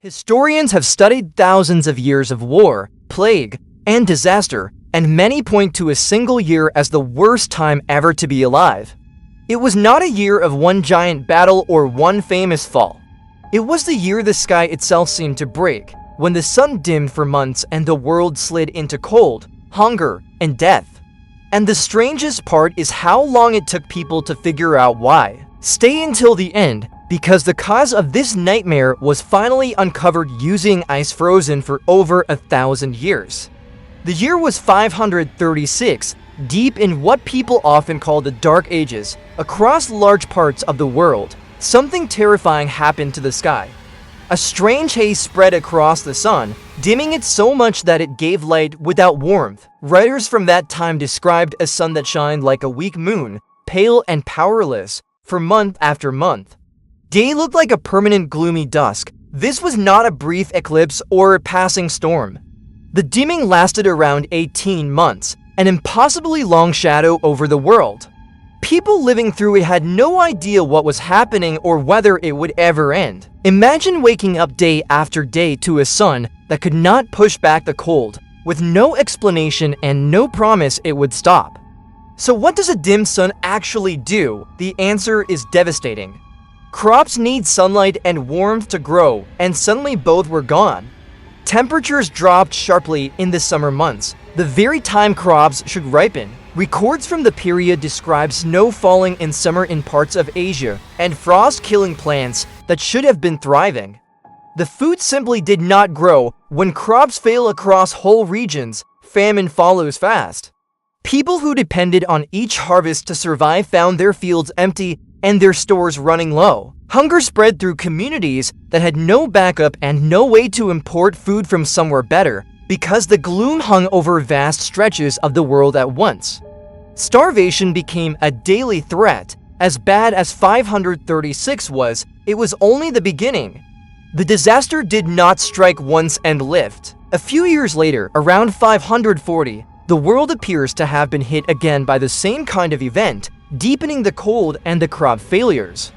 Historians have studied thousands of years of war, plague, and disaster, and many point to a single year as the worst time ever to be alive. It was not a year of one giant battle or one famous fall. It was the year the sky itself seemed to break, when the sun dimmed for months and the world slid into cold, hunger, and death. And the strangest part is how long it took people to figure out why. Stay until the end, because the cause of this nightmare was finally uncovered using ice frozen for over 1,000 years. The year was 536, deep in what people often call the Dark Ages. Across large parts of the world, something terrifying happened to the sky. A strange haze spread across the sun, dimming it so much that it gave light without warmth. Writers from that time described a sun that shined like a weak moon, pale and powerless, for month after month. Day looked like a permanent gloomy dusk. This was not a brief eclipse or a passing storm. The dimming lasted around 18 months, an impossibly long shadow over the world. People living through it had no idea what was happening or whether it would ever end. Imagine waking up day after day to a sun that could not push back the cold, with no explanation and no promise it would stop. So what does a dim sun actually do? The answer is devastating. Crops need sunlight and warmth to grow, and suddenly both were gone. Temperatures dropped sharply in the summer months, the very time crops should ripen. Records from the period describe snow falling in summer in parts of Asia and frost killing plants that should have been thriving. The food simply did not grow. When crops fail across whole regions, famine follows fast. People who depended on each harvest to survive found their fields empty and their stores running low. Hunger spread through communities that had no backup and no way to import food from somewhere better, because the gloom hung over vast stretches of the world at once. Starvation became a daily threat. As bad as 536 was, it was only the beginning. The disaster did not strike once and lift. A few years later, around 540, the world appears to have been hit again by the same kind of event, deepening the cold and the crop failures.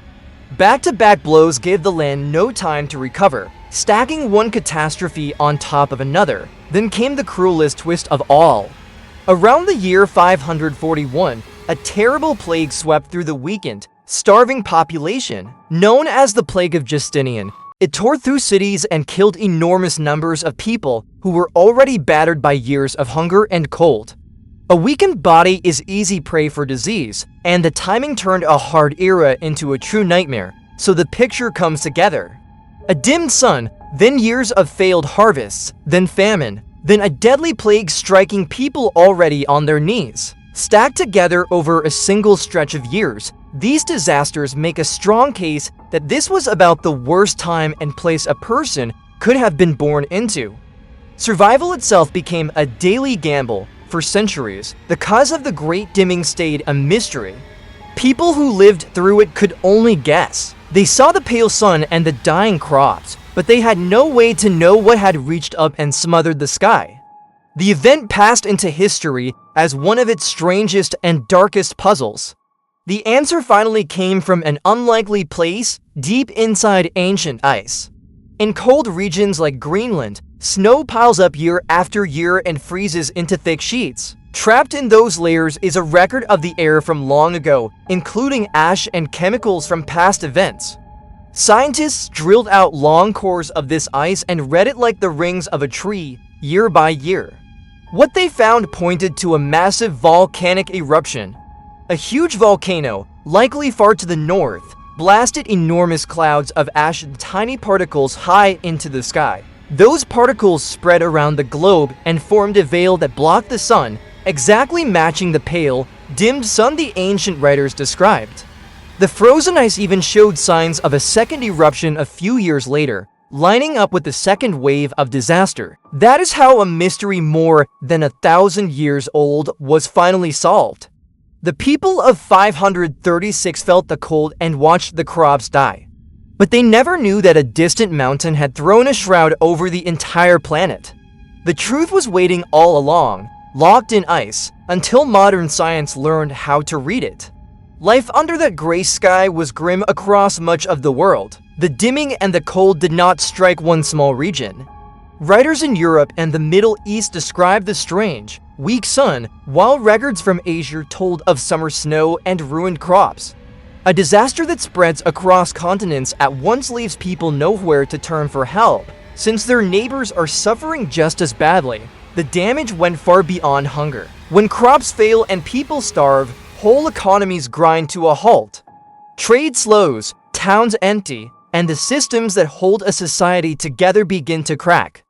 Back-to-back blows gave the land no time to recover, stacking one catastrophe on top of another. Then came the cruelest twist of all. Around the year 541, a terrible plague swept through the weakened, starving population. Known as the Plague of Justinian, it tore through cities and killed enormous numbers of people who were already battered by years of hunger and cold. A weakened body is easy prey for disease, and the timing turned a hard era into a true nightmare, so the picture comes together. A dimmed sun, then years of failed harvests, then famine, then a deadly plague striking people already on their knees. Stacked together over a single stretch of years, these disasters make a strong case that this was about the worst time and place a person could have been born into. Survival itself became a daily gamble. For centuries, the cause of the Great Dimming stayed a mystery. People who lived through it could only guess. They saw the pale sun and the dying crops, but they had no way to know what had reached up and smothered the sky. The event passed into history as one of its strangest and darkest puzzles. The answer finally came from an unlikely place deep inside ancient ice. In cold regions like Greenland, snow piles up year after year and freezes into thick sheets. Trapped in those layers is a record of the air from long ago, including ash and chemicals from past events. Scientists drilled out long cores of this ice and read it like the rings of a tree, year by year. What they found pointed to a massive volcanic eruption. A huge volcano, likely far to the north, blasted enormous clouds of ash and tiny particles high into the sky. Those particles spread around the globe and formed a veil that blocked the sun, exactly matching the pale, dimmed sun the ancient writers described. The frozen ice even showed signs of a second eruption a few years later, lining up with the second wave of disaster. That is how a mystery more than 1,000 years old was finally solved. The people of 536 felt the cold and watched the crops die. But they never knew that a distant mountain had thrown a shroud over the entire planet. The truth was waiting all along, locked in ice, until modern science learned how to read it. Life under that gray sky was grim across much of the world. The dimming and the cold did not strike one small region. Writers in Europe and the Middle East described the strange, weak sun, while records from Asia told of summer snow and ruined crops. A disaster that spreads across continents at once leaves people nowhere to turn for help. Since their neighbors are suffering just as badly, the damage went far beyond hunger. When crops fail and people starve, whole economies grind to a halt. Trade slows, towns empty, and the systems that hold a society together begin to crack.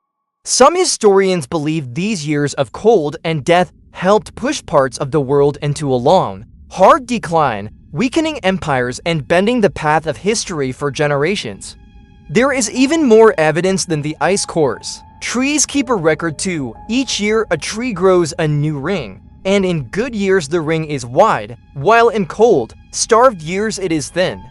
Some historians believe these years of cold and death helped push parts of the world into a long, hard decline, weakening empires and bending the path of history for generations. There is even more evidence than the ice cores. Trees keep a record too. Each year, a tree grows a new ring, and in good years the ring is wide, while in cold, starved years it is thin.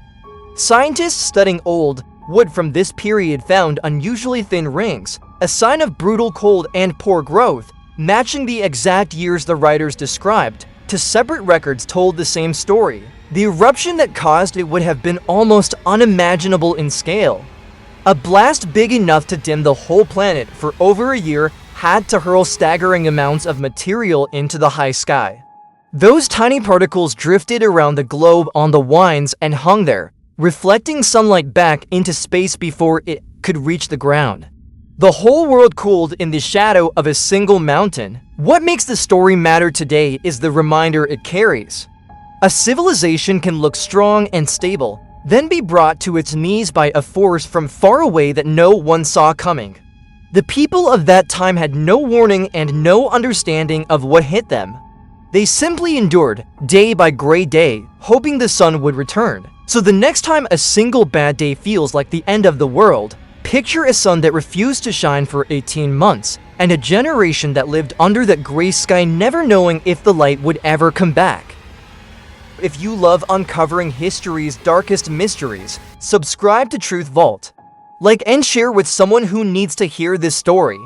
Scientists studying old wood from this period found unusually thin rings, a sign of brutal cold and poor growth, matching the exact years the writers described. Two separate records told the same story. The eruption that caused it would have been almost unimaginable in scale. A blast big enough to dim the whole planet for over a year had to hurl staggering amounts of material into the high sky. Those tiny particles drifted around the globe on the winds and hung there, reflecting sunlight back into space before it could reach the ground. The whole world cooled in the shadow of a single mountain. What makes the story matter today is the reminder it carries. A civilization can look strong and stable, then be brought to its knees by a force from far away that no one saw coming. The people of that time had no warning and no understanding of what hit them. They simply endured, day by gray day, hoping the sun would return. So the next time a single bad day feels like the end of the world, picture a sun that refused to shine for 18 months, and a generation that lived under that gray sky never knowing if the light would ever come back. If you love uncovering history's darkest mysteries, subscribe to Truth Vault. Like and share with someone who needs to hear this story.